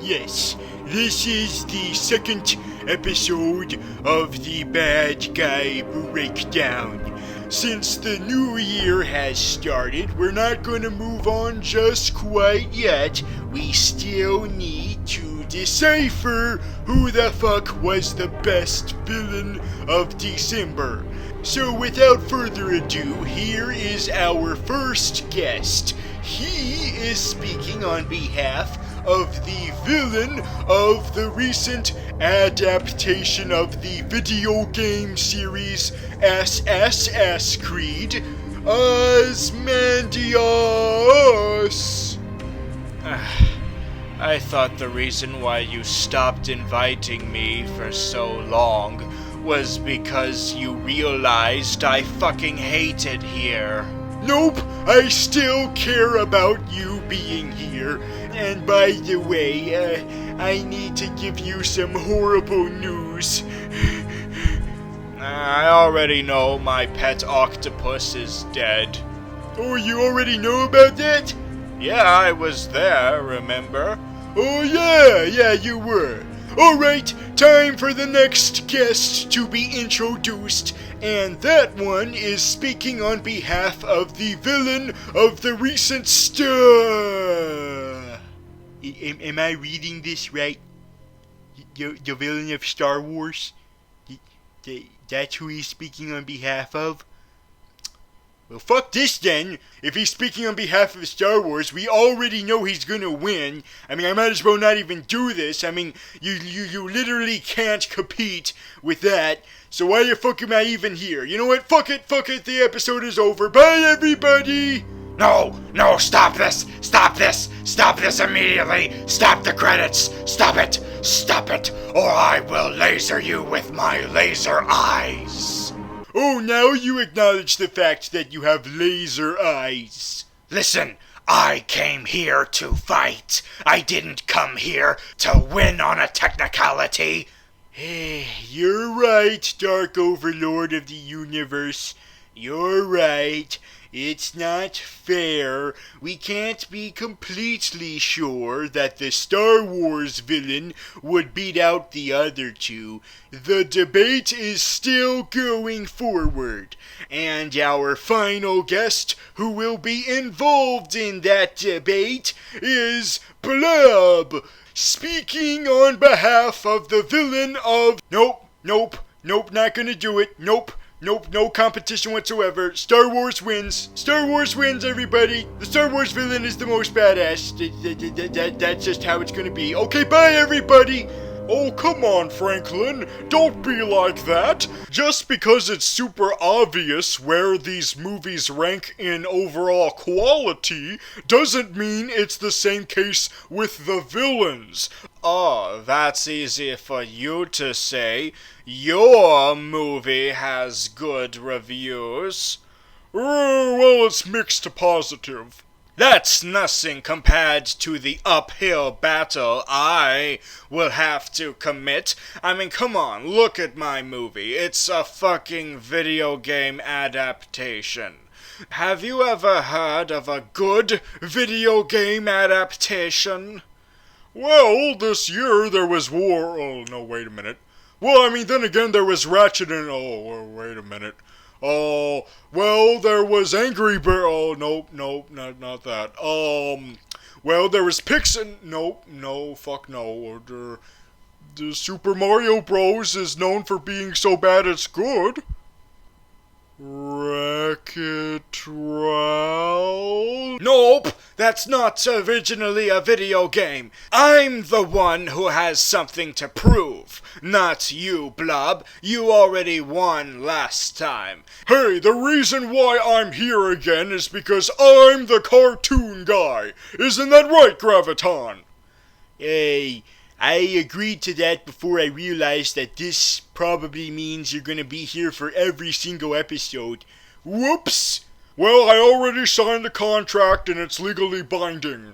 Yes, this is the second episode of the Bad Guy Breakdown. Since the new year has started, we're not gonna move on just quite yet. We still need to decipher who the fuck was the best villain of December. So without further ado, here is our first guest. He is speaking on behalf of the villain of the recent adaptation of the video game series Assassin's Creed, Ozymandias. I thought the reason why you stopped inviting me for so long was because you realized I fucking hate it here. Nope, I still care about you being here. And by the way, I need to give you some horrible news. I already know my pet octopus is dead. Oh, you already know about that? Yeah, I was there, remember? Oh yeah, you were. Alright, time for the next guest to be introduced, and that one is speaking on behalf of the villain of the recent Am I reading this right? The villain of Star Wars? That's who he's speaking on behalf of? Well, fuck this then. If he's speaking on behalf of Star Wars, we already know he's gonna win. I mean, I might as well not even do this. I mean, you literally can't compete with that. So why the fuck am I even here? You know what? Fuck it. The episode is over. Bye, everybody. No, stop this immediately. Stop the credits. Stop it, or I will laser you with my laser eyes. Oh, now you acknowledge the fact that you have laser eyes. Listen, I came here to fight. I didn't come here to win on a technicality. You're right, Dark Overlord of the Universe. You're right. It's not fair. We can't be completely sure that the Star Wars villain would beat out the other two. The debate is still going forward. And our final guest who will be involved in that debate is Blub, speaking on behalf of the villain of... Nope, not gonna do it. Nope, no competition whatsoever. Star Wars wins, everybody. The Star Wars villain is the most badass. That's just how it's gonna be. Okay, bye, everybody. Oh, come on, Franklin. Don't be like that. Just because it's super obvious where these movies rank in overall quality doesn't mean it's the same case with the villains. Oh, that's easy for you to say. Your movie has good reviews. Well, it's mixed to positive. That's nothing compared to the uphill battle I will have to commit. I mean, come on, look at my movie. It's a fucking video game adaptation. Have you ever heard of a good video game adaptation? Well, this year there was War... Oh, no, wait a minute. Well, I mean, then again, there was Ratchet and... Oh, wait a minute. Oh, well, there was Angry Bird. Oh, nope, not that. Well, there was fuck no. The Super Mario Bros. Is known for being so bad it's good. Wreck-It Ralph? Nope, that's not originally a video game. I'm the one who has something to prove. Not you, Blub. You already won last time. Hey, the reason why I'm here again is because I'm the cartoon guy. Isn't that right, Graviton? Hey, I agreed to that before I realized that this probably means you're gonna be here for every single episode. Whoops! Well, I already signed the contract and it's legally binding.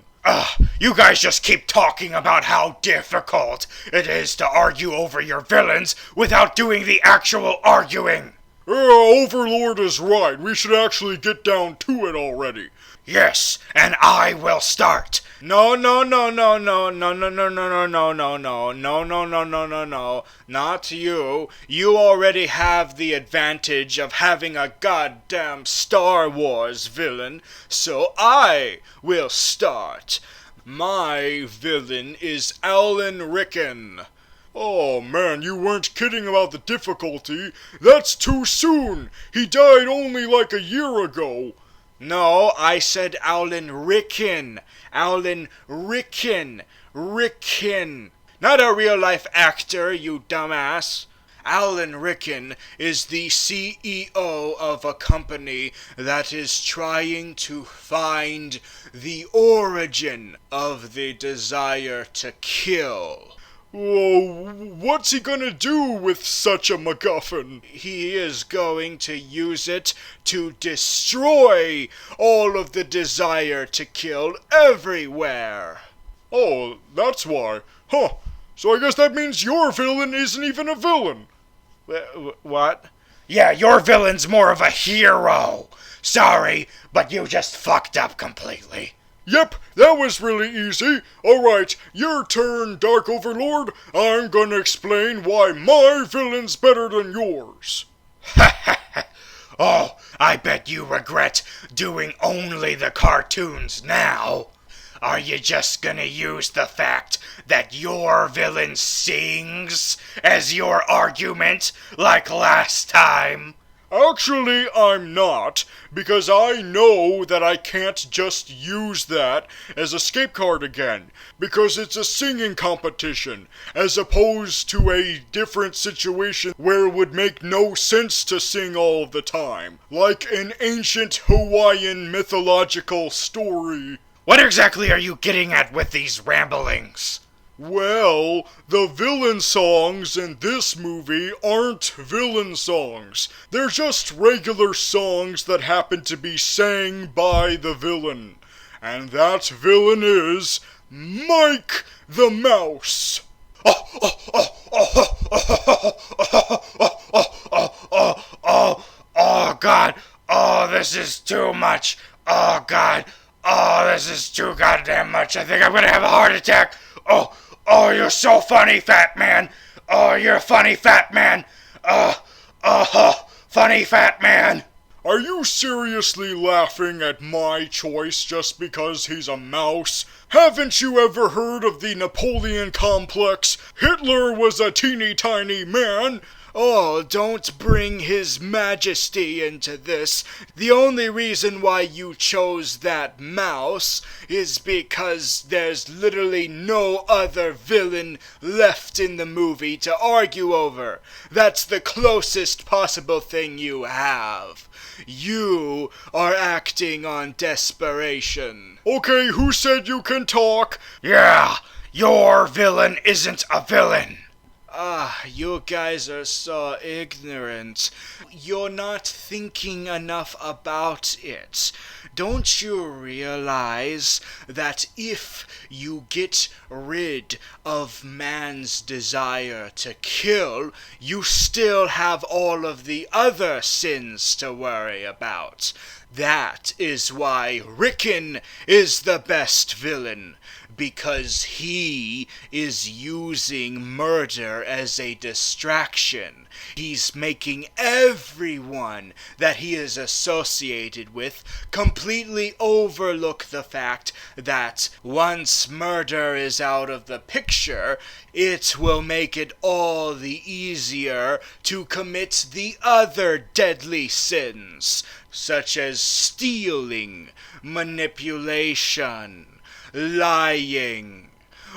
You guys just keep talking about how difficult it is to argue over your villains without doing the actual arguing. Overlord is right. We should actually get down to it already. Yes, and I will start. No, no, no, no, no, no, no, no, no, no, no, no, no, no, no, no, no, no, no, not you. You already have the advantage of having a goddamn Star Wars villain, so I will start. My villain is Alan Rickman. Oh man, you weren't kidding about the difficulty. That's too soon. He died only like a year ago. No, I said Alan Rickman. Alan Rickman. Rickman. Not a real-life actor, you dumbass. Alan Rickman is the CEO of a company that is trying to find the origin of the desire to kill. Whoa, what's he gonna do with such a MacGuffin? He is going to use it to destroy all of the desire to kill everywhere. Oh, that's why. Huh. So I guess that means your villain isn't even a villain. What? Yeah, your villain's more of a hero. Sorry, but you just fucked up completely. Yep, that was really easy. Alright, your turn, Dark Overlord. I'm gonna explain why my villain's better than yours. Oh, I bet you regret doing only the cartoons now. Are you just gonna use the fact that your villain sings as your argument like last time? Actually, I'm not, because I know that I can't just use that as a escape card again, because it's a singing competition, as opposed to a different situation where it would make no sense to sing all of the time, like an ancient Hawaiian mythological story. What exactly are you getting at with these ramblings? Well, the villain songs in this movie aren't villain songs. They're just regular songs that happen to be sang by the villain. And that villain is Mike the Mouse. Oh, God. Oh, this is too much. Oh, God. Oh, this is too goddamn much. I think I'm gonna have a heart attack. Oh, you're so funny, fat man. Oh, you're a funny, fat man. Funny, fat man. Are you seriously laughing at my choice just because he's a mouse? Haven't you ever heard of the Napoleon complex? Hitler was a teeny tiny man. Oh, don't bring His Majesty into this. The only reason why you chose that mouse is because there's literally no other villain left in the movie to argue over. That's the closest possible thing you have. You are acting on desperation. Okay, who said you can talk? Yeah, your villain isn't a villain. You guys are so ignorant. You're not thinking enough about it. Don't you realize that if you get rid of man's desire to kill, you still have all of the other sins to worry about? That is why Rickon is the best villain. Because he is using murder as a distraction. He's making everyone that he is associated with completely overlook the fact that once murder is out of the picture, it will make it all the easier to commit the other deadly sins, such as stealing, manipulation, lying,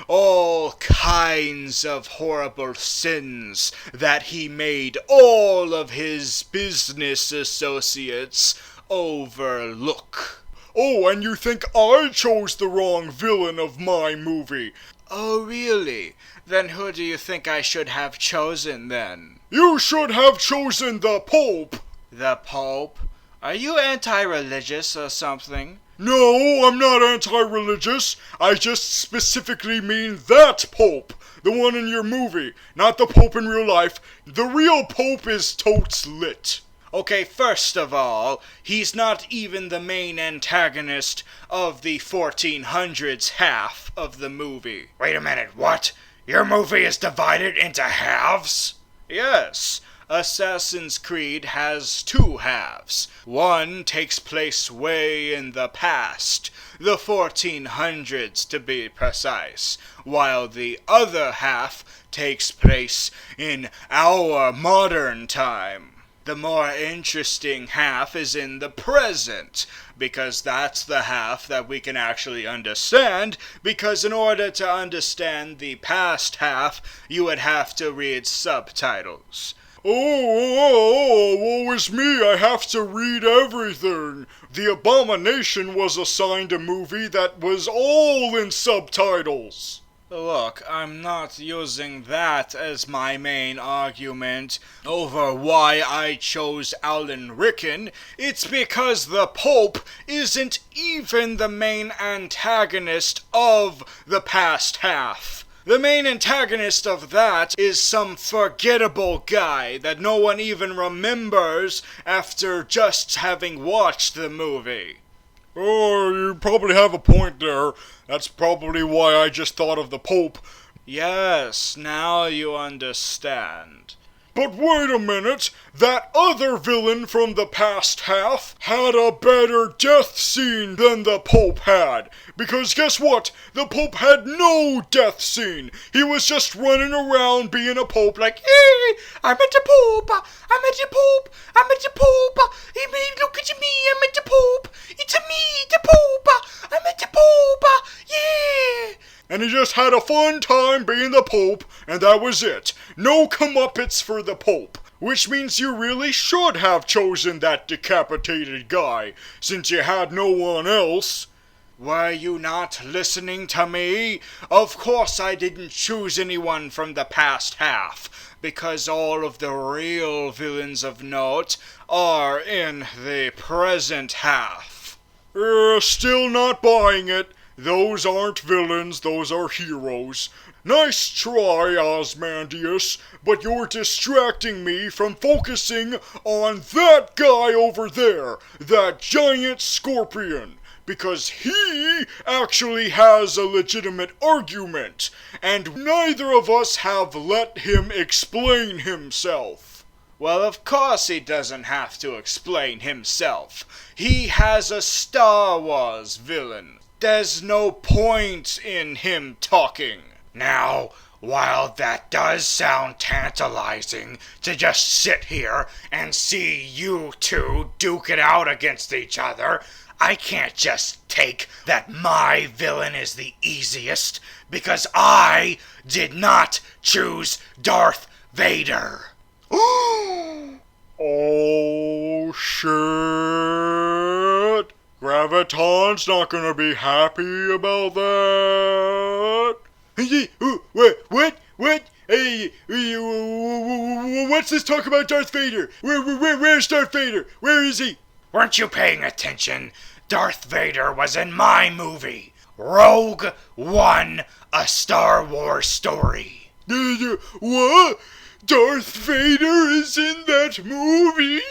all kinds of horrible sins that he made all of his business associates overlook. Oh, and you think I chose the wrong villain of my movie? Oh, really? Then who do you think I should have chosen then? You should have chosen the Pope! The Pope? Are you anti-religious or something? No, I'm not anti-religious. I just specifically mean that Pope. The one in your movie. Not the Pope in real life. The real Pope is totes lit. Okay, first of all, he's not even the main antagonist of the 1400s half of the movie. Wait a minute, what? Your movie is divided into halves? Yes, Assassin's Creed has two halves. One takes place way in the past, the 1400s to be precise, while the other half takes place in our modern time. The more interesting half is in the present, because that's the half that we can actually understand, because in order to understand the past half, you would have to read subtitles. Woe is me, I have to read everything. The Abomination was assigned a movie that was all in subtitles. Look, I'm not using that as my main argument over why I chose Alan Rickman. It's because the Pope isn't even the main antagonist of the past half. The main antagonist of that is some forgettable guy that no one even remembers after just having watched the movie. Oh, you probably have a point there. That's probably why I just thought of the Pope. Yes, now you understand. But wait a minute, that other villain from the past half had a better death scene than the Pope had. Because guess what? The Pope had no death scene. He was just running around being a Pope like, hey, I'm at the Pope, I'm at the Pope, I'm at the Pope, hey, look at me, I'm at the Pope, it's me, the Pope, I'm at the Pope, yeah. And he just had a fun time being the Pope, and that was it. No comeuppance for the Pope. Which means you really should have chosen that decapitated guy, since you had no one else. Were you not listening to me? Of course I didn't choose anyone from the past half, because all of the real villains of note are in the present half. Still not buying it. Those aren't villains, those are heroes. Nice try, Osmandius, but you're distracting me from focusing on that guy over there, that giant scorpion, because he actually has a legitimate argument, and neither of us have let him explain himself. Well, of course he doesn't have to explain himself. He has a Star Wars villain. There's no point in him talking. Now, while that does sound tantalizing to just sit here and see you two duke it out against each other, I can't just take that my villain is the easiest because I did not choose Darth Vader. Oh, shit. Graviton's not gonna be happy about that. What? Hey, what's this talk about Darth Vader? Where's Darth Vader? Where is he? Weren't you paying attention? Darth Vader was in my movie, Rogue One, a Star Wars story. What? Darth Vader is in that movie?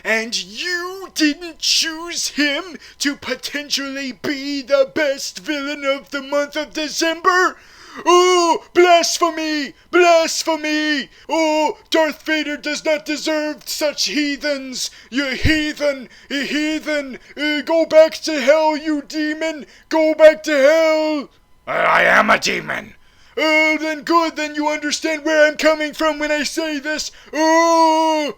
And you didn't choose him to potentially be the best villain of the month of December? Oh, blasphemy! Blasphemy! Oh, Darth Vader does not deserve such heathens! You heathen! Heathen! Go back to hell, you demon! Go back to hell! I am a demon. Oh, then good, then you understand where I'm coming from when I say this. Oh!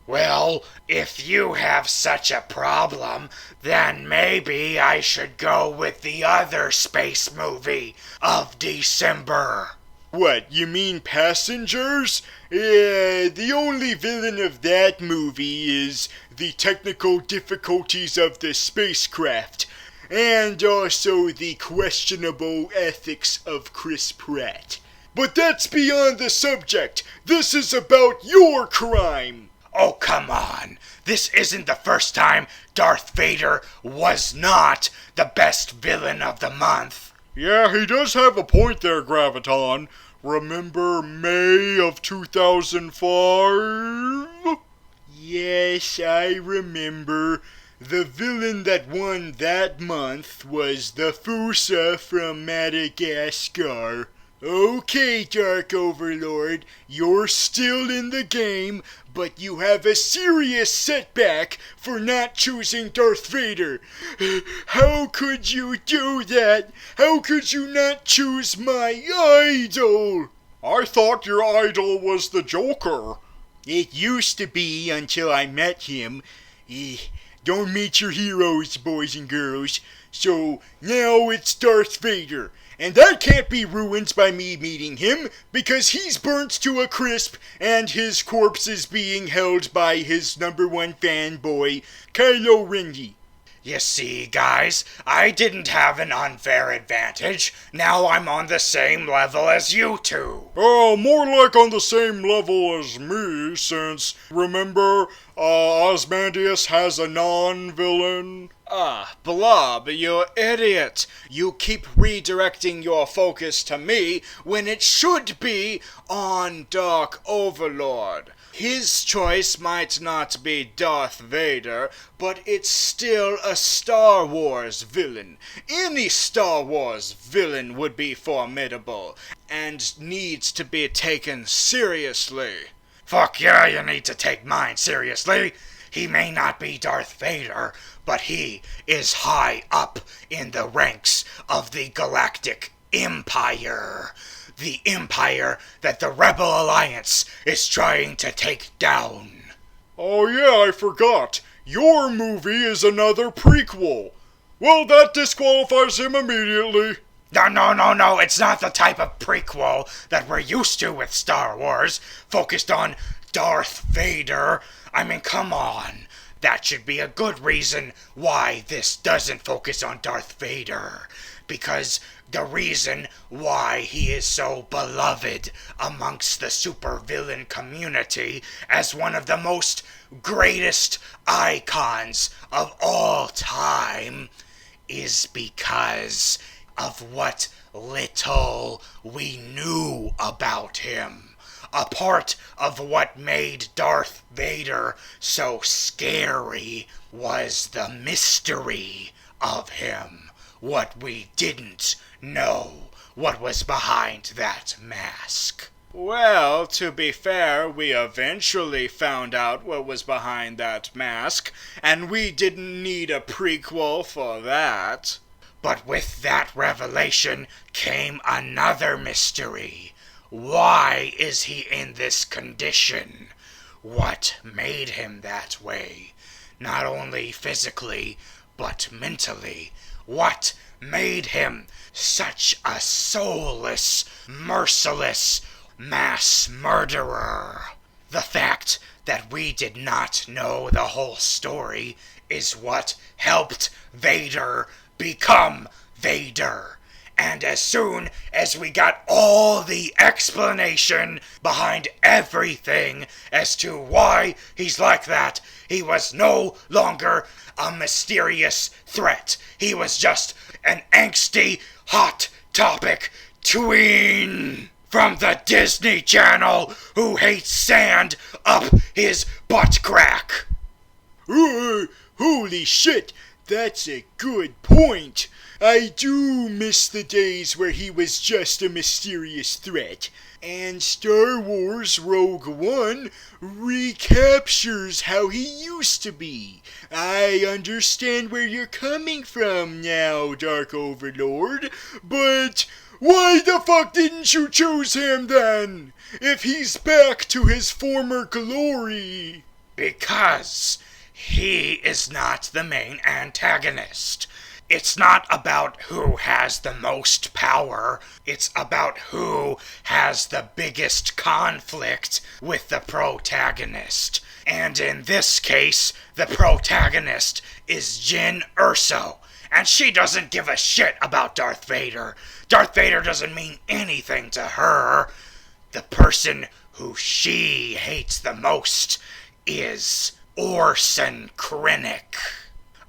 Well, if you have such a problem, then maybe I should go with the other space movie of December. What, you mean Passengers? The only villain of that movie is the technical difficulties of the spacecraft, and also the questionable ethics of Chris Pratt. But that's beyond the subject. This is about your crime. Oh, come on. This isn't the first time Darth Vader was not the best villain of the month. Yeah, he does have a point there, Graviton. Remember May of 2005? Yes, yes, I remember. The villain that won that month was the Fusa from Madagascar. Okay, Dark Overlord, you're still in the game, but you have a serious setback for not choosing Darth Vader. How could you do that? How could you not choose my idol? I thought your idol was the Joker. It used to be until I met him. Don't meet your heroes, boys and girls. So now it's Darth Vader. And that can't be ruined by me meeting him, because he's burnt to a crisp, and his corpse is being held by his #1 fanboy, Kylo Ren. You see, guys, I didn't have an unfair advantage. Now I'm on the same level as you two. More like on the same level as me, since, remember, Ozymandias has a non-villain? Blob, you idiot! You keep redirecting your focus to me when it should be on Dark Overlord. His choice might not be Darth Vader, but it's still a Star Wars villain. Any Star Wars villain would be formidable, and needs to be taken seriously. Fuck yeah, you need to take mine seriously. He may not be Darth Vader, but he is high up in the ranks of the Galactic Empire. The empire that the Rebel Alliance is trying to take down. Oh yeah, I forgot. Your movie is another prequel. Well, that disqualifies him immediately. No, it's not the type of prequel that we're used to with Star Wars, focused on Darth Vader. I mean, come on. That should be a good reason why this doesn't focus on Darth Vader. Because the reason why he is so beloved amongst the supervillain community as one of the most greatest icons of all time is because of what little we knew about him. A part of what made Darth Vader so scary was the mystery of him. What we didn't know, what was behind that mask. Well, to be fair, we eventually found out what was behind that mask, and we didn't need a prequel for that. But with that revelation came another mystery. Why is he in this condition? What made him that way? Not only physically, but mentally. What made him such a soulless, merciless mass murderer? The fact that we did not know the whole story is what helped Vader become Vader. And as soon as we got all the explanation behind everything as to why he's like that, he was no longer a mysterious threat. He was just an angsty, hot topic tween from the Disney Channel who hates sand up his butt crack. Holy shit, that's a good point. I do miss the days where he was just a mysterious threat. And Star Wars Rogue One recaptures how he used to be. I understand where you're coming from now, Dark Overlord, but why the fuck didn't you choose him then? If he's back to his former glory. Because he is not the main antagonist. It's not about who has the most power. It's about who has the biggest conflict with the protagonist. And in this case, the protagonist is Jyn Erso. And she doesn't give a shit about Darth Vader. Darth Vader doesn't mean anything to her. The person who she hates the most is Orson Krennic.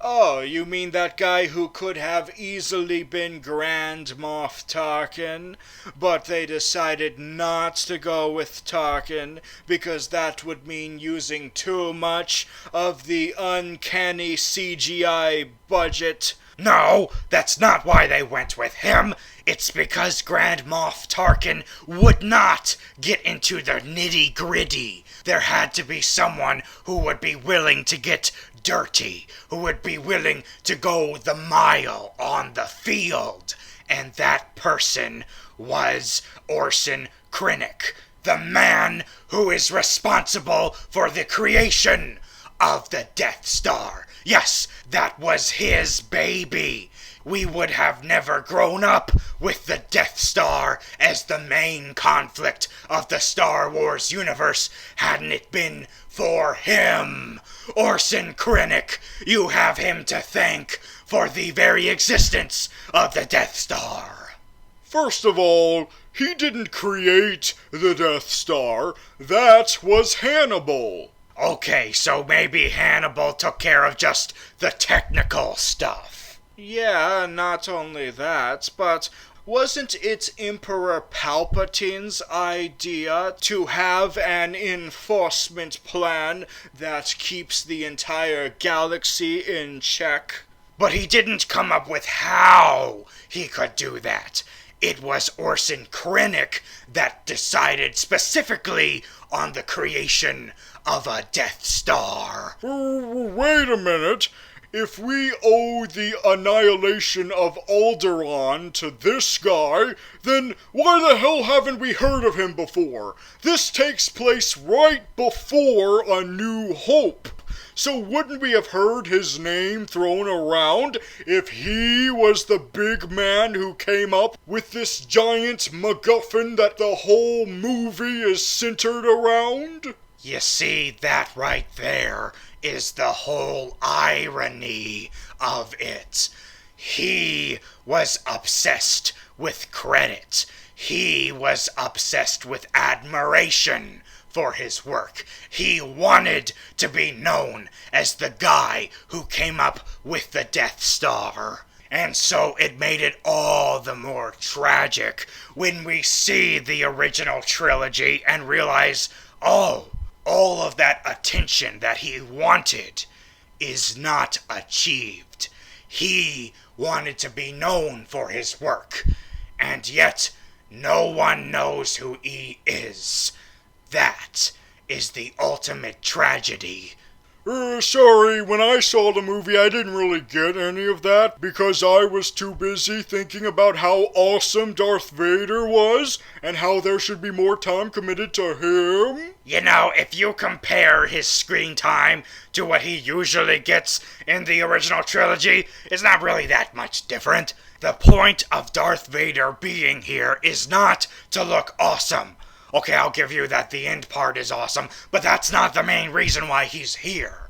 Oh, you mean that guy who could have easily been Grand Moff Tarkin, but they decided not to go with Tarkin because that would mean using too much of the uncanny CGI budget? No, that's not why they went with him. It's because Grand Moff Tarkin would not get into the nitty-gritty. There had to be someone who would be willing to get dirty, who would be willing to go the mile on the field. And that person was Orson Krennic, the man who is responsible for the creation of the Death Star. Yes, that was his baby. We would have never grown up with the Death Star as the main conflict of the Star Wars universe hadn't it been for him. Orson Krennic, you have him to thank for the very existence of the Death Star. First of all, he didn't create the Death Star. That was Hannibal. Okay, so maybe Hannibal took care of just the technical stuff. Yeah, not only that, but wasn't it Emperor Palpatine's idea to have an enforcement plan that keeps the entire galaxy in check? But he didn't come up with how he could do that. It was Orson Krennic that decided specifically on the creation of a Death Star. Wait a minute. If we owe the annihilation of Alderaan to this guy, then why the hell haven't we heard of him before? This takes place right before A New Hope. So wouldn't we have heard his name thrown around if he was the big man who came up with this giant MacGuffin that the whole movie is centered around? You see, that right there is the whole irony of it. He was obsessed with credit. He was obsessed with admiration for his work. He wanted to be known as the guy who came up with the Death Star. And so it made it all the more tragic when we see the original trilogy and realize, oh, all of that attention that he wanted is not achieved. He wanted to be known for his work, and yet no one knows who he is. That is the ultimate tragedy. Sorry, when I saw the movie I didn't really get any of that because I was too busy thinking about how awesome Darth Vader was and how there should be more time committed to him. You know, if you compare his screen time to what he usually gets in the original trilogy, it's not really that much different. The point of Darth Vader being here is not to look awesome. Okay, I'll give you that the end part is awesome, but that's not the main reason why he's here.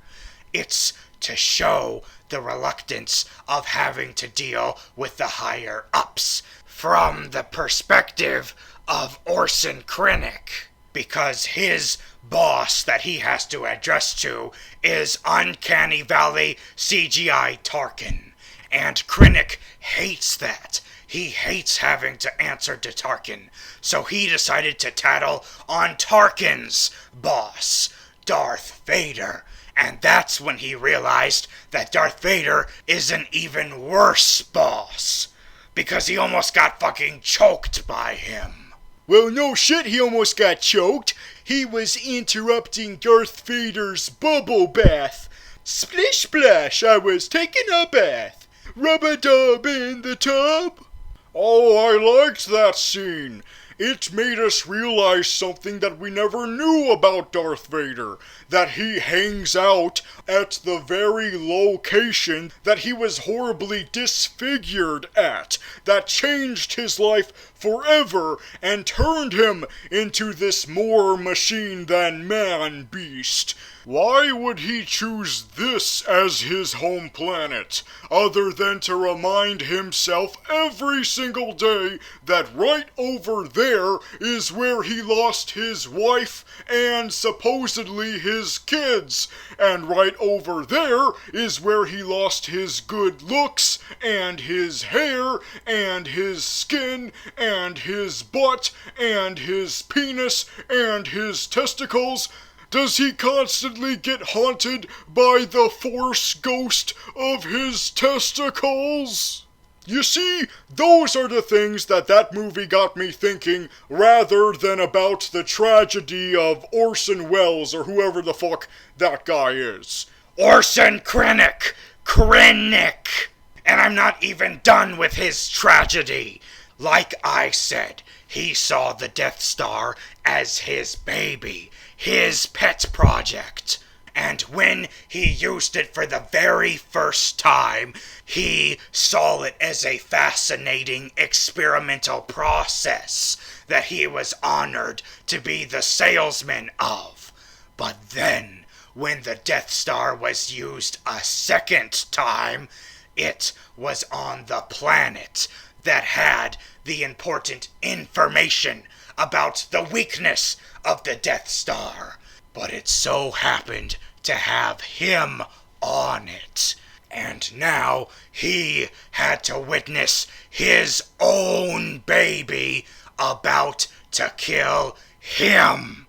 It's to show the reluctance of having to deal with the higher-ups from the perspective of Orson Krennic, because his boss that he has to address to is Uncanny Valley CGI Tarkin, and Krennic hates that. He hates having to answer to Tarkin, so he decided to tattle on Tarkin's boss, Darth Vader. And that's when he realized that Darth Vader is an even worse boss, because he almost got fucking choked by him. Well, no shit, he almost got choked. He was interrupting Darth Vader's bubble bath. Splish splash, I was taking a bath. Rub-a-dub in the tub. Oh, I liked that scene. It made us realize something that we never knew about Darth Vader. That he hangs out at the very location that he was horribly disfigured at. That changed his life forever and turned him into this more machine than man beast. Why would he choose this as his home planet, other than to remind himself every single day that right over there is where he lost his wife and supposedly his kids, and right over there is where he lost his good looks and his hair and his skin and his butt and his penis and his testicles? Does he constantly get haunted by the force ghost of his testicles? You see, those are the things that movie got me thinking, rather than about the tragedy of Orson Welles or whoever the fuck that guy is. Orson Krennic! Krennic! And I'm not even done with his tragedy. Like I said, he saw the Death Star as his baby, his pet project. And when he used it for the very first time, he saw it as a fascinating experimental process that he was honored to be the salesman of. But then, when the Death Star was used a second time, it was on the planet that had the important information about the weakness of the Death Star. But it so happened to have him on it. And now he had to witness his own baby about to kill him.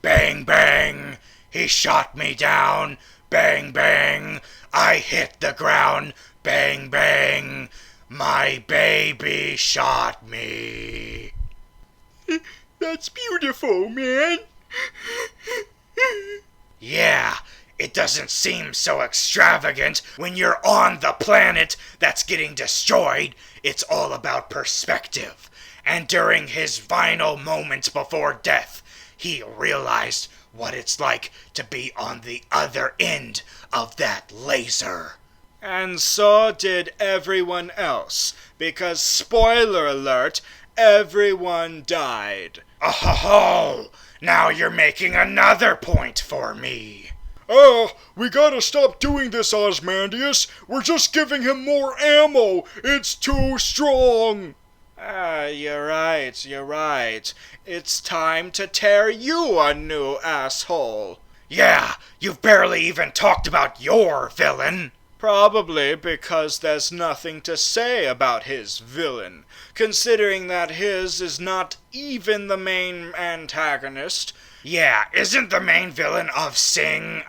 Bang, bang, he shot me down. Bang, bang, I hit the ground. Bang, bang, my baby shot me. That's beautiful, man. Yeah, it doesn't seem so extravagant when you're on the planet that's getting destroyed. It's all about perspective. And during his final moments before death, he realized what it's like to be on the other end of that laser. And so did everyone else, because, spoiler alert, everyone died. Oh, now you're making another point for me. We gotta stop doing this, Osmandius. We're just giving him more ammo. It's too strong. You're right. It's time to tear you a new asshole. Yeah, you've barely even talked about your villain. Probably because there's nothing to say about his villain, considering that his is not even the main antagonist. Yeah, isn't the main villain of Sing,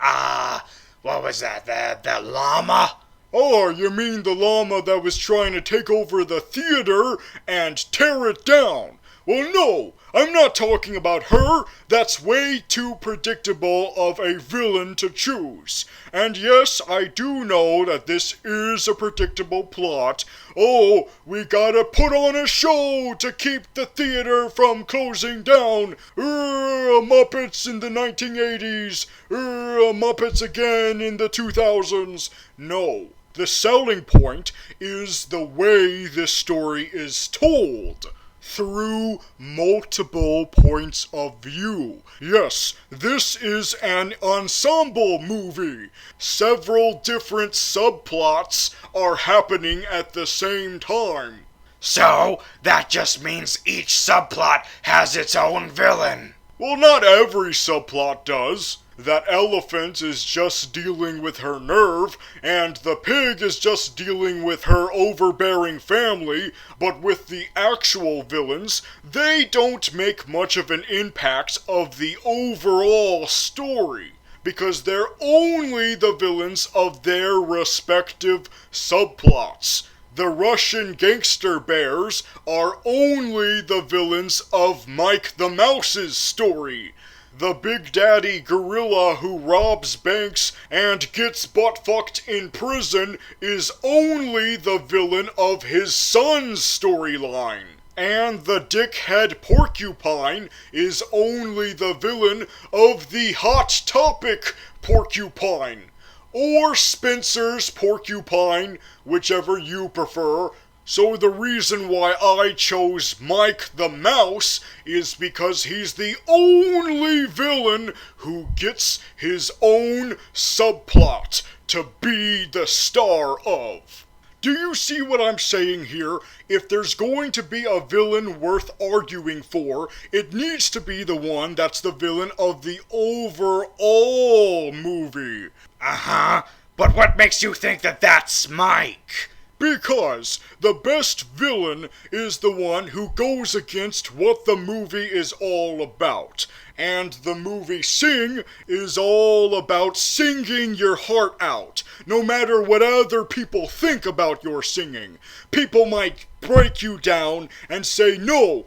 what was that, the llama? Oh, you mean the llama that was trying to take over the theater and tear it down? Well, no, I'm not talking about her. That's way too predictable of a villain to choose. And yes, I do know that this is a predictable plot. Oh, we gotta put on a show to keep the theater from closing down. Muppets in the 1980s. Muppets again in the 2000s. No. The selling point is the way this story is told. Through multiple points of view. Yes, this is an ensemble movie. Several different subplots are happening at the same time. So, that just means each subplot has its own villain. Well, not every subplot does. That elephant is just dealing with her nerve, and the pig is just dealing with her overbearing family, but with the actual villains, they don't make much of an impact of the overall story, because they're only the villains of their respective subplots. The Russian gangster bears are only the villains of Mike the Mouse's story. The Big Daddy gorilla who robs banks and gets butt-fucked in prison is only the villain of his son's storyline. And the dickhead porcupine is only the villain of the Hot Topic porcupine. Or Spencer's porcupine, whichever you prefer. So the reason why I chose Mike the Mouse is because he's the only villain who gets his own subplot to be the star of. Do you see what I'm saying here? If there's going to be a villain worth arguing for, it needs to be the one that's the villain of the overall movie. Uh-huh. But what makes you think that that's Mike? Because the best villain is the one who goes against what the movie is all about. And the movie Sing is all about singing your heart out, no matter what other people think about your singing. People might break you down and say, no,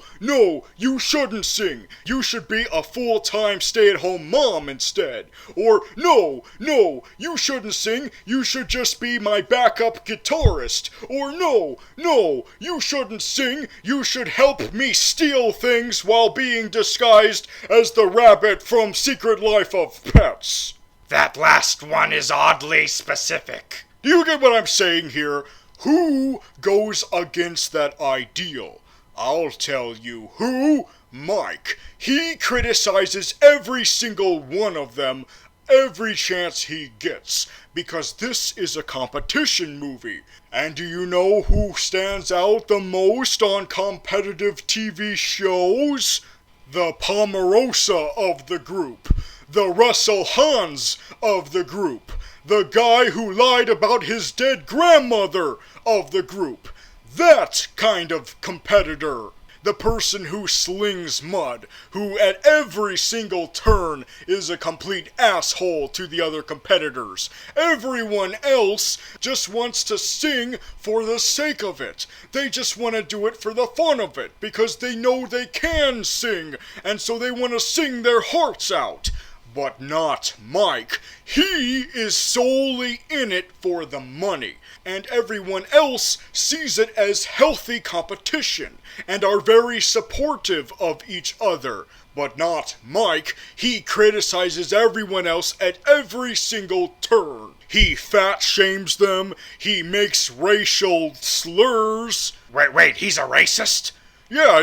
you shouldn't sing. You should be a full-time stay-at-home mom instead. Or, no, you shouldn't sing. You should just be my backup guitarist. Or, no, you shouldn't sing. You should help me steal things while being disguised as the rabbit from Secret Life of Pets. That last one is oddly specific. Do you get what I'm saying here? Who goes against that ideal? I'll tell you who. Mike. He criticizes every single one of them every chance he gets, because this is a competition movie. And do you know who stands out the most on competitive TV shows? The Pomerosa of the group. The Russell Hans of the group. The guy who lied about his dead grandmother of the group. That kind of competitor. The person who slings mud, who at every single turn is a complete asshole to the other competitors. Everyone else just wants to sing for the sake of it. They just want to do it for the fun of it, because they know they can sing, and so they want to sing their hearts out. But not Mike. He is solely in it for the money, and everyone else sees it as healthy competition, and are very supportive of each other. But not Mike. He criticizes everyone else at every single turn. He fat shames them. He makes racial slurs. Wait, he's a racist? Yeah,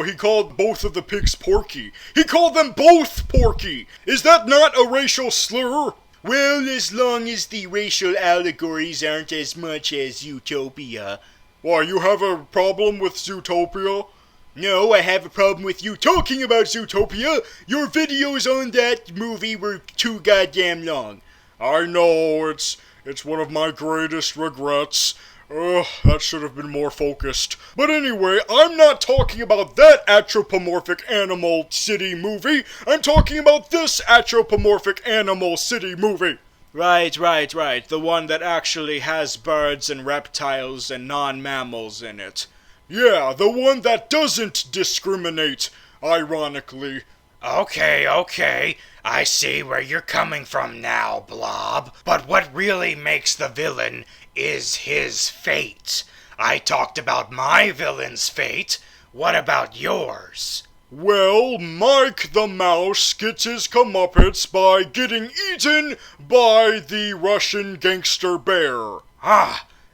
he called both of the pigs Porky. He called them both Porky! Is that not a racial slur? Well, as long as the racial allegories aren't as much as Utopia. Why, you have a problem with Zootopia? No, I have a problem with you talking about Zootopia. Your videos on that movie were too goddamn long. I know, it's one of my greatest regrets. That should have been more focused. But anyway, I'm not talking about that anthropomorphic animal city movie. I'm talking about this anthropomorphic animal city movie. Right. The one that actually has birds and reptiles and non-mammals in it. Yeah, the one that doesn't discriminate, ironically. Okay. I see where you're coming from now, Blob. But what really makes the villain is his fate. I talked about my villain's fate. What about yours? Well, Mike the Mouse gets his comeuppance by getting eaten by the Russian gangster bear.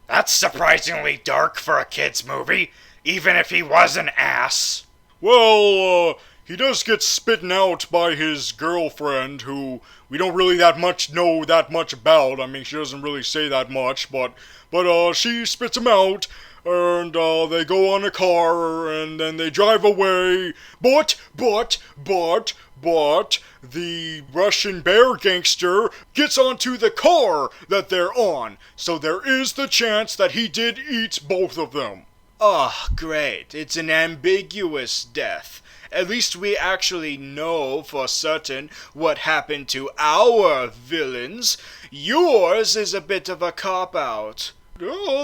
That's surprisingly dark for a kid's movie, even if he was an ass. Well, he does get spitten out by his girlfriend, who we don't really know that much about. I mean, she doesn't really say that much, but she spits him out, and they go on a car, and then they drive away. But the Russian bear gangster gets onto the car that they're on, so there is the chance that he did eat both of them. Oh, great. It's an ambiguous death. At least we actually know for certain what happened to our villains. Yours is a bit of a cop-out.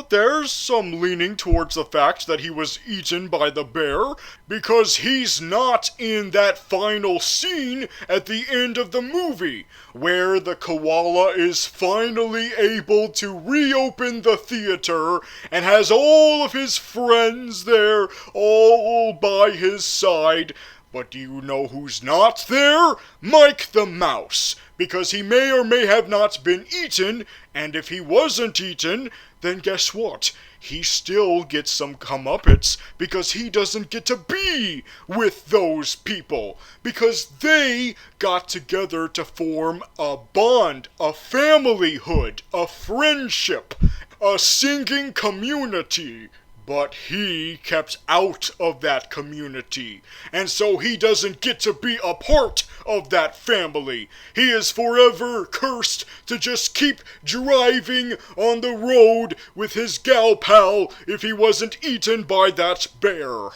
There's some leaning towards the fact that he was eaten by the bear, because he's not in that final scene at the end of the movie, where the koala is finally able to reopen the theater and has all of his friends there, all by his side. But do you know who's not there? Mike the Mouse, because he may or may have not been eaten, and if he wasn't eaten, then guess what? he still gets some comeuppance because he doesn't get to be with those people because they got together to form a bond, a familyhood, a friendship, a singing community. But he kept out of that community, and so he doesn't get to be a part of that family. He is forever cursed to just keep driving on the road with his gal pal if he wasn't eaten by that bear.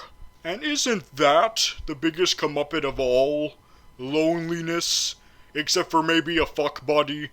And isn't that the biggest comeuppance of all? Loneliness? Except for maybe a fuck buddy?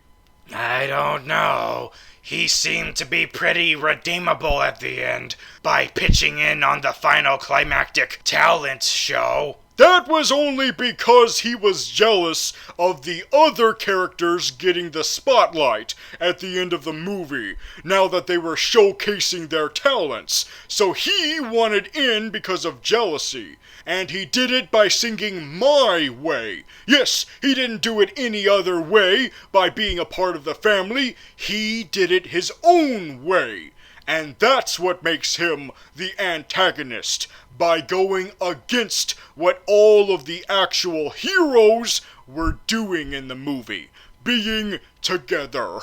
I don't know. He seemed to be pretty redeemable at the end by pitching in on the final climactic talent show. That was only because he was jealous of the other characters getting the spotlight at the end of the movie, now that they were showcasing their talents. So he wanted in because of jealousy. And he did it by singing My Way. Yes, he didn't do it any other way by being a part of the family. He did it his own way. And that's what makes him the antagonist, by going against what all of the actual heroes were doing in the movie, being together.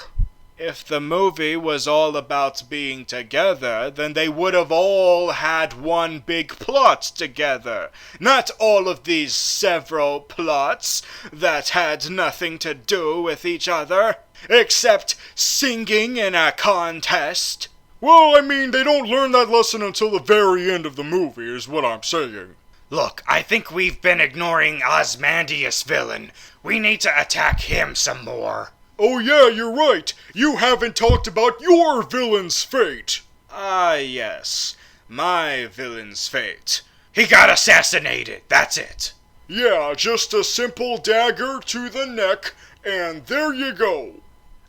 If the movie was all about being together, then they would have all had one big plot together. Not all of these several plots that had nothing to do with each other, except singing in a contest. Well, I mean, they don't learn that lesson until the very end of the movie, is what I'm saying. Look, I think we've been ignoring Ozymandias villain. We need to attack him some more. Oh yeah, you're right. You haven't talked about your villain's fate. Ah, yes. My villain's fate. He got assassinated, that's it. Yeah, just a simple dagger to the neck, and there you go.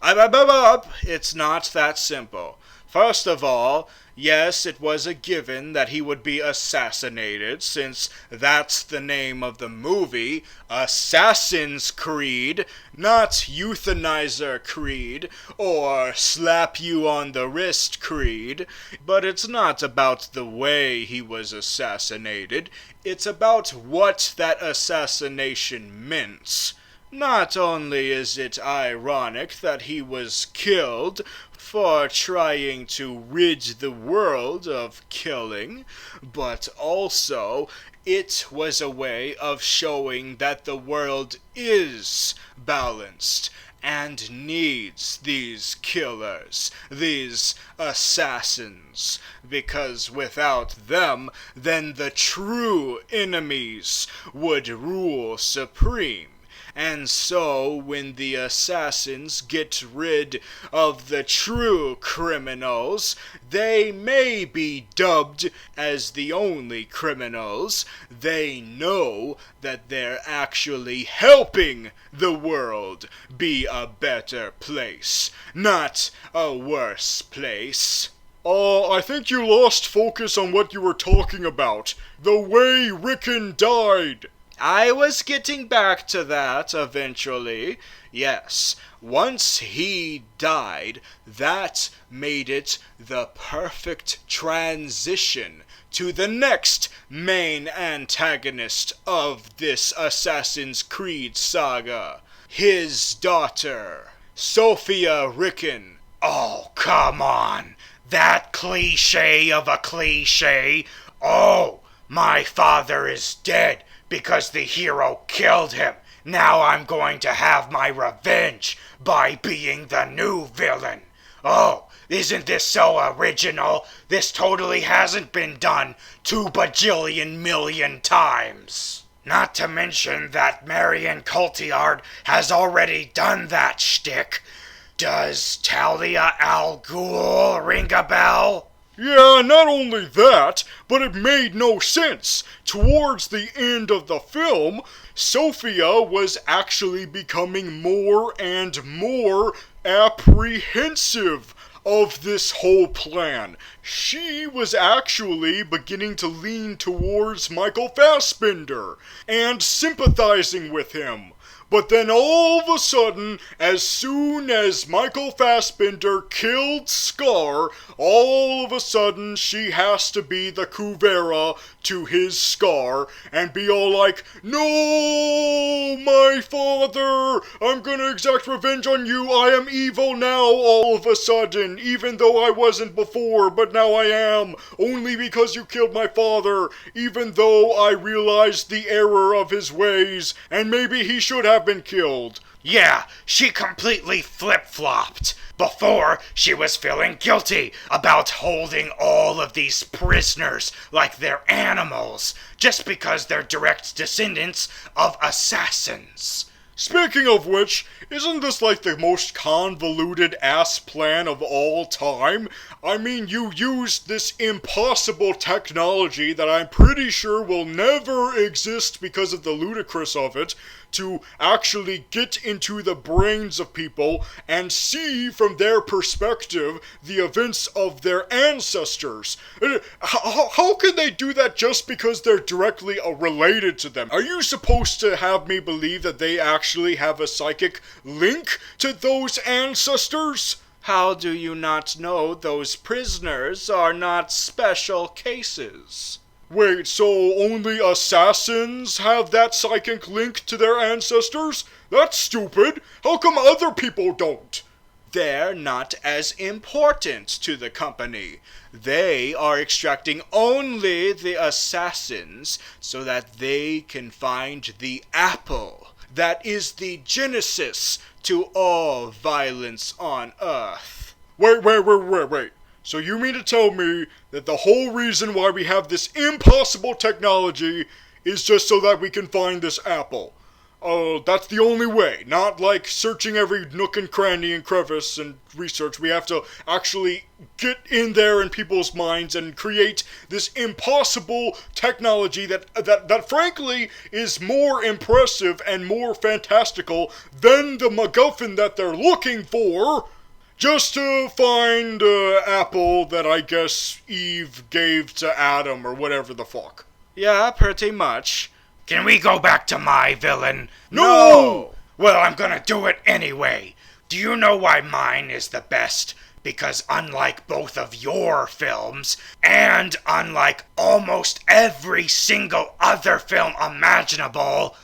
It's not that simple. First of all, yes, it was a given that he would be assassinated, since that's the name of the movie, Assassin's Creed, not Euthanizer Creed, or Slap You on the Wrist Creed. But it's not about the way he was assassinated, it's about what that assassination meant. Not only is it ironic that he was killed for trying to rid the world of killing, but also it was a way of showing that the world is balanced and needs these killers, these assassins, because without them, then the true enemies would rule supreme. And so, when the assassins get rid of the true criminals, they may be dubbed as the only criminals. They know that they're actually helping the world be a better place, not a worse place. I think you lost focus on what you were talking about. The way Rickon died. I was getting back to that eventually. Yes, once he died, that made it the perfect transition to the next main antagonist of this Assassin's Creed saga. His daughter, Sophia Rickon. Oh, come on. That cliche of a cliche. Oh, my father is dead because the hero killed him. Now I'm going to have my revenge by being the new villain. Oh, isn't this so original? This totally hasn't been done 2 bajillion million times. Not to mention that Marion Cotillard has already done that shtick. Does Talia al Ghul ring a bell? Yeah, not only that, but it made no sense. Towards the end of the film, Sophia was actually becoming more and more apprehensive of this whole plan. She was actually beginning to lean towards Michael Fassbender and sympathizing with him, But then all of a sudden, as soon as Michael Fassbender killed Scar, all of a sudden she has to be the Kuvera to his Scar and be all like, "No, my father! I'm gonna exact revenge on you. I am evil now all of a sudden, even though I wasn't before, but now I am, only because you killed my father, even though I realized the error of his ways, and maybe he should have been killed." Yeah, she completely flip-flopped. Before, she was feeling guilty about holding all of these prisoners like they're animals, just because they're direct descendants of assassins. Speaking of which, isn't this like the most convoluted ass plan of all time? I mean, you used this impossible technology that I'm pretty sure will never exist because of the ludicrous of it, to actually get into the brains of people and see from their perspective the events of their ancestors. How can they do that just because they're directly related to them? Are you supposed to have me believe that they actually have a psychic link to those ancestors? How do you not know those prisoners are not special cases? Wait, so only assassins have that psychic link to their ancestors? That's stupid. How come other people don't? They're not as important to the company. They are extracting only the assassins so that they can find the apple. That is the genesis to all violence on Earth. Wait. So you mean to tell me that the whole reason why we have this impossible technology is just so that we can find this apple? That's the only way. Not like searching every nook and cranny and crevice and research. We have to actually get in there in people's minds and create this impossible technology that frankly is more impressive and more fantastical than the MacGuffin that they're looking for. Just to find an apple that I guess Eve gave to Adam or whatever the fuck. Yeah, pretty much. Can we go back to my villain? No! Well, I'm gonna do it anyway. Do you know why mine is the best? Because unlike both of your films, and unlike almost every single other film imaginable,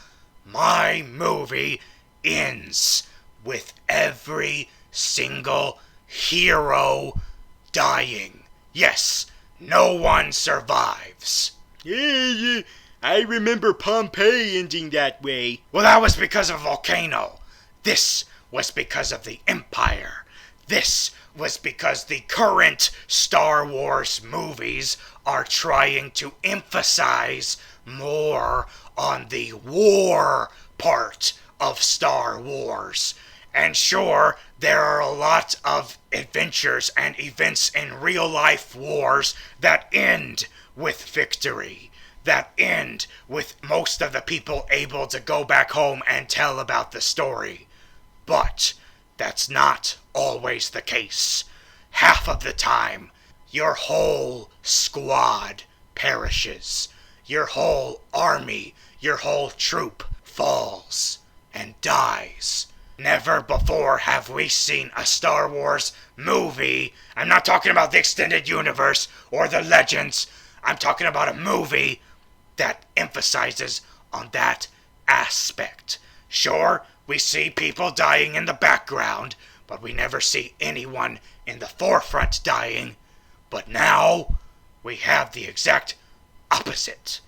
my movie ends with every single hero dying. Yes, no one survives. Yeah, I remember Pompeii ending that way. Well, that was because of a volcano. This was because of the Empire. This was because the current Star Wars movies are trying to emphasize more on the war part of Star Wars. And sure, there are a lot of adventures and events in real-life wars that end with victory, that end with most of the people able to go back home and tell about the story. But that's not always the case. Half of the time, your whole squad perishes. Your whole army, your whole troop falls and dies. Never before have we seen a Star Wars movie. I'm not talking about the extended universe or the legends. I'm talking about a movie that emphasizes on that aspect. Sure, we see people dying in the background, but we never see anyone in the forefront dying. But now, we have the exact opposite.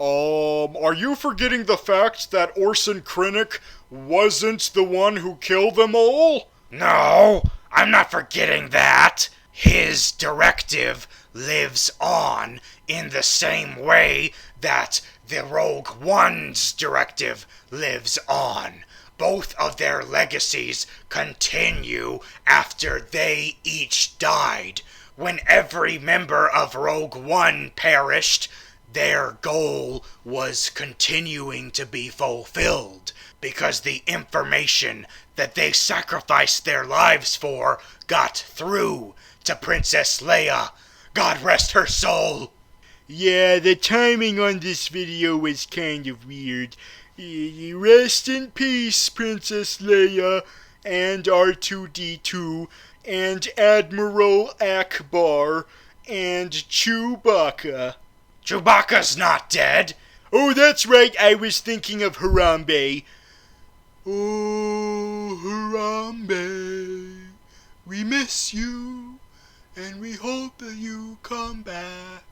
Are you forgetting the fact that Orson Krennic wasn't the one who killed them all? No, I'm not forgetting that. His directive lives on in the same way that the Rogue One's directive lives on. Both of their legacies continue after they each died. When every member of Rogue One perished, their goal was continuing to be fulfilled because the information that they sacrificed their lives for got through to Princess Leia. God rest her soul. Yeah, the timing on this video was kind of weird. Rest in peace, Princess Leia, and R2-D2, and Admiral Akbar, and Chewbacca. Chewbacca's not dead. Oh, that's right, I was thinking of Harambe. Oh, Harambe, we miss you, and we hope that you come back.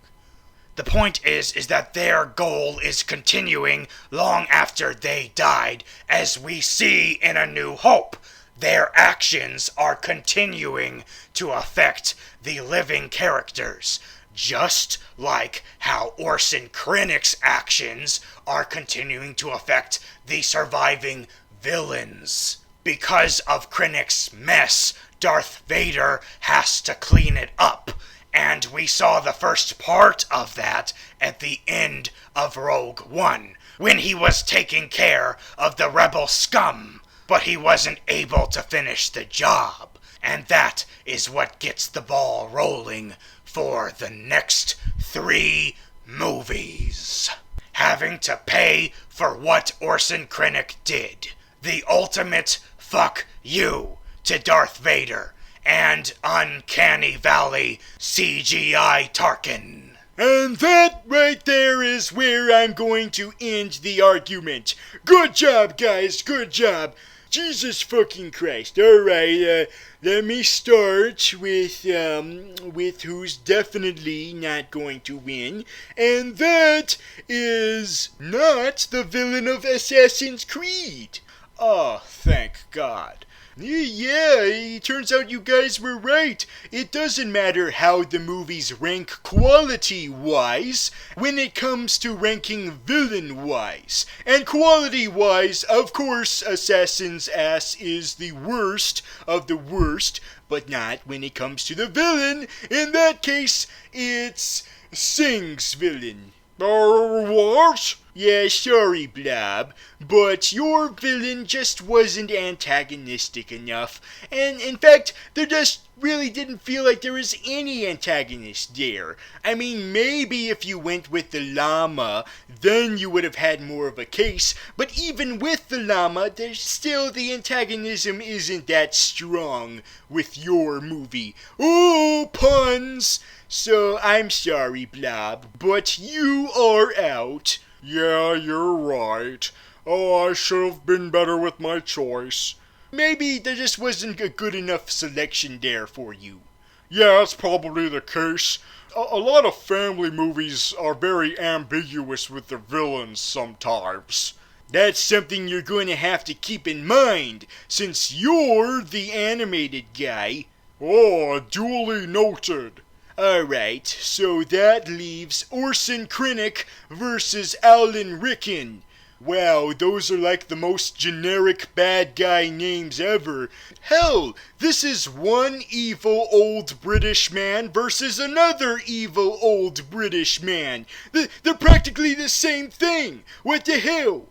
The point is that their goal is continuing long after they died, as we see in A New Hope. Their actions are continuing to affect the living characters, just like how Orson Krennic's actions are continuing to affect the surviving villains. Because of Krennic's mess, Darth Vader has to clean it up. And we saw the first part of that at the end of Rogue One, when he was taking care of the rebel scum, but he wasn't able to finish the job. And that is what gets the ball rolling for the next 3 movies. Having to pay for what Orson Krennic did. The ultimate fuck you to Darth Vader and Uncanny Valley CGI Tarkin. And that right there is where I'm going to end the argument. Good job, guys, good job. Jesus fucking Christ. Alright, let me start with who's definitely not going to win. And that is not the villain of Assassin's Creed. Oh, thank God. Yeah, it turns out you guys were right. It doesn't matter how the movies rank quality-wise when it comes to ranking villain-wise. And quality-wise, of course, Assassin's Ass is the worst of the worst, but not when it comes to the villain. In that case, it's Sing's villain. What? Yeah, sorry, Blob, but your villain just wasn't antagonistic enough. And in fact, there just really didn't feel like there was any antagonist there. I mean, maybe if you went with the llama, then you would have had more of a case. But even with the llama, there's still the antagonism isn't that strong with your movie. Ooh, puns! So I'm sorry, Blob, but you are out. Yeah, you're right. Oh, I should have been better with my choice. Maybe there just wasn't a good enough selection there for you. Yeah, that's probably the case. A lot of family movies are very ambiguous with their villains sometimes. That's something you're going to have to keep in mind, since you're the animated guy. Oh, duly noted. Alright, so that leaves Orson Krennic versus Alan Rickman. Wow, those are like the most generic bad guy names ever. Hell, this is one evil old British man versus another evil old British man. They're practically the same thing. What the hell?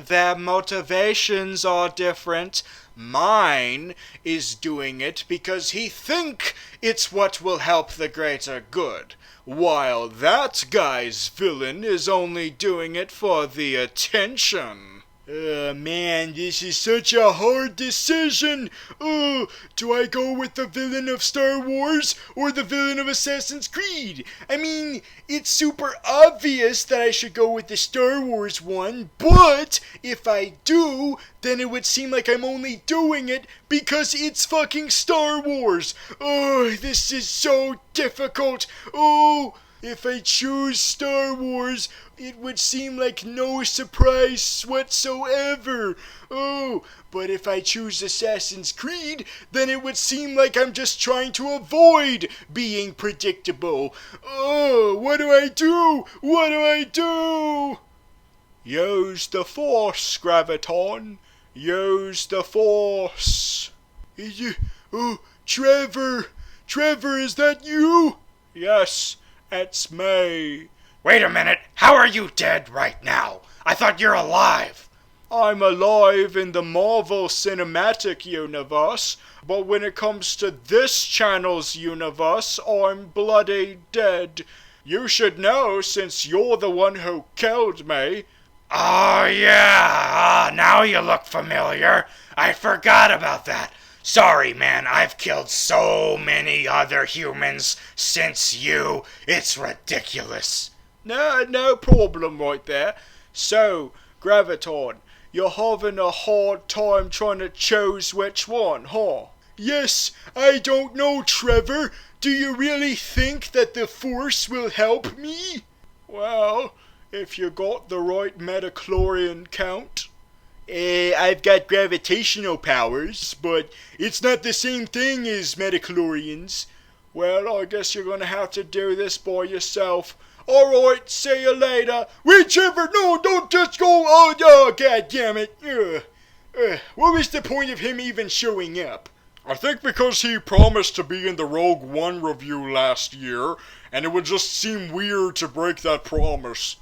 Their motivations are different. Mine is doing it because he think it's what will help the greater good, while that guy's villain is only doing it for the attention. Man, this is such a hard decision. Do I go with the villain of Star Wars or the villain of Assassin's Creed? I mean, it's super obvious that I should go with the Star Wars one, but if I do, then it would seem like I'm only doing it because it's fucking Star Wars. Oh, this is so difficult. Oh, if I choose Star Wars, it would seem like no surprise whatsoever. Oh, but if I choose Assassin's Creed, then it would seem like I'm just trying to avoid being predictable. Oh, what do I do? What do I do? Use the Force, Graviton. Use the Force. Oh, Trevor. Trevor, is that you? Yes, it's me. Wait a minute, how are you dead right now? I thought you're alive. I'm alive in the Marvel Cinematic Universe, but when it comes to this channel's universe, I'm bloody dead. You should know since you're the one who killed me. Oh, yeah. Now you look familiar. I forgot about that. Sorry, man. I've killed so many other humans since you. It's ridiculous. No problem right there. So, Graviton, you're having a hard time trying to choose which one, huh? Yes, I don't know, Trevor. Do you really think that the Force will help me? Well, if you got the right metachlorian count. I've got gravitational powers, but it's not the same thing as metachlorians. Well, I guess you're gonna have to do this by yourself. Alright, see you later. Wait, Trevor, no, don't just go. Oh, god damn it. What was the point of him even showing up? I think because he promised to be in the Rogue One review last year, and it would just seem weird to break that promise.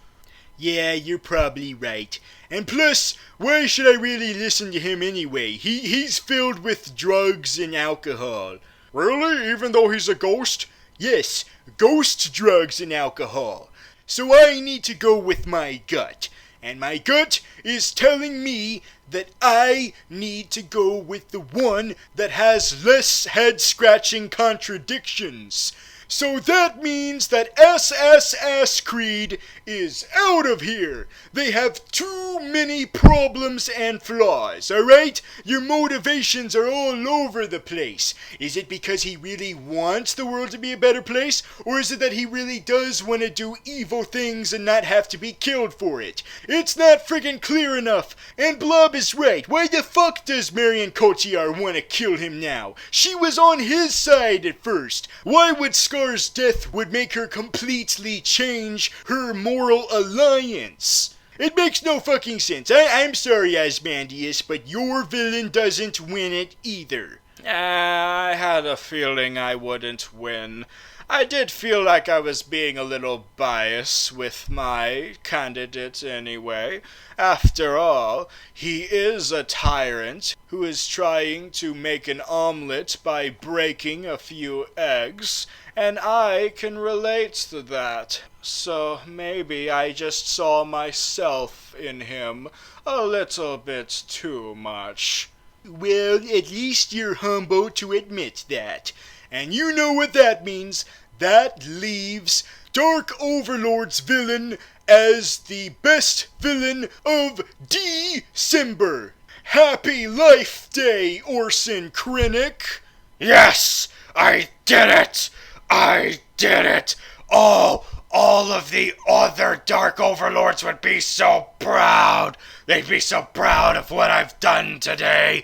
Yeah, you're probably right. And plus, why should I really listen to him anyway? He's filled with drugs and alcohol. Really? Even though he's a ghost? Yes, ghost drugs and alcohol. So I need to go with my gut. And my gut is telling me that I need to go with the one that has less head-scratching contradictions. So that means that SSS Creed is out of here. They have too many problems and flaws, alright? Your motivations are all over the place. Is it because he really wants the world to be a better place? Or is it that he really does want to do evil things and not have to be killed for it? It's not friggin' clear enough. And Blob is right. Why the fuck does Marion Cotillard want to kill him now? She was on his side at first. Why would Scar's death would make her completely change her moral alliance? It makes no fucking sense. I'm sorry, Asmodeus, but your villain doesn't win it either. I had a feeling I wouldn't win. I did feel like I was being a little biased with my candidate anyway. After all, he is a tyrant who is trying to make an omelet by breaking a few eggs, and I can relate to that. So maybe I just saw myself in him a little bit too much. Well, at least you're humble to admit that. And you know what that means. That leaves Dark Overlord's villain as the best villain of December. Happy Life Day, Orson Krennic. Yes, I did it. I did it. All of the other Dark Overlords would be so proud. They'd be so proud of what I've done today.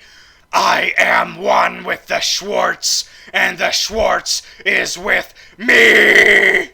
I am one with the Schwartz, and the Schwartz is with me!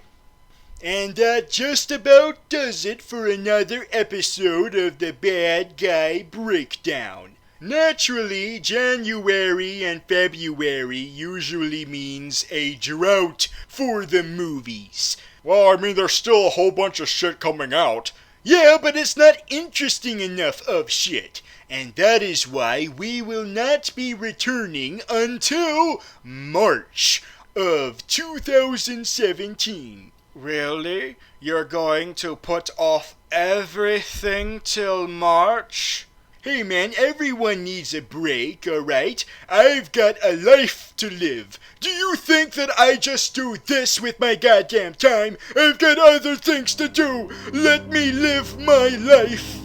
And that just about does it for another episode of the Bad Guy Breakdown. Naturally, January and February usually means a drought for the movies. Well, I mean, there's still a whole bunch of shit coming out. Yeah, but it's not interesting enough of shit. And that is why we will not be returning until March of 2017. Really? You're going to put off everything till March? Hey man, everyone needs a break, alright? I've got a life to live. Do you think that I just do this with my goddamn time? I've got other things to do. Let me live my life.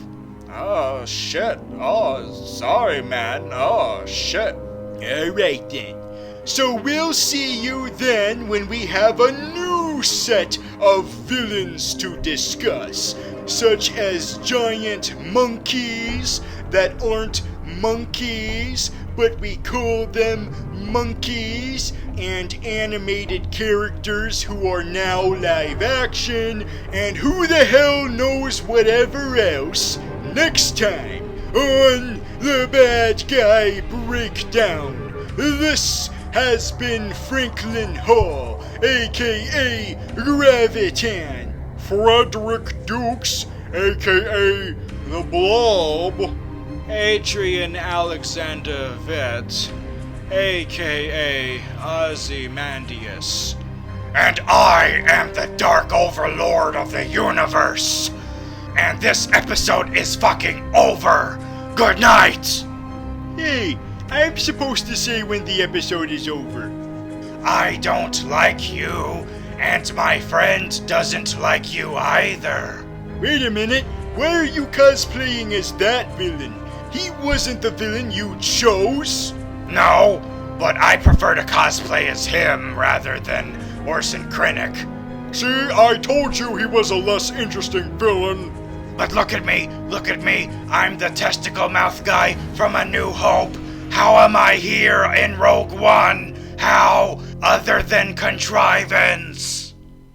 Oh, shit. Oh, sorry, man. Oh, shit. Alright then. So we'll see you then when we have a new set of villains to discuss, such as giant monkeys that aren't monkeys, but we call them monkeys, and animated characters who are now live action, and who the hell knows whatever else, next time on The Bad Guy Breakdown. This has been Franklin Hall, aka Graviton. Frederick Dukes, aka The Blob. Adrian Alexander Vett, a.k.a. Ozymandias. And I am the Dark Overlord of the universe. And this episode is fucking over. Good night. Hey, I'm supposed to say when the episode is over. I don't like you, and my friend doesn't like you either. Wait a minute, why are you cosplaying as that villain? He wasn't the villain you chose. No, but I prefer to cosplay as him rather than Orson Krennic. See, I told you he was a less interesting villain. But look at me, I'm the testicle mouth guy from A New Hope. How am I here in Rogue One? How, other than contrivance?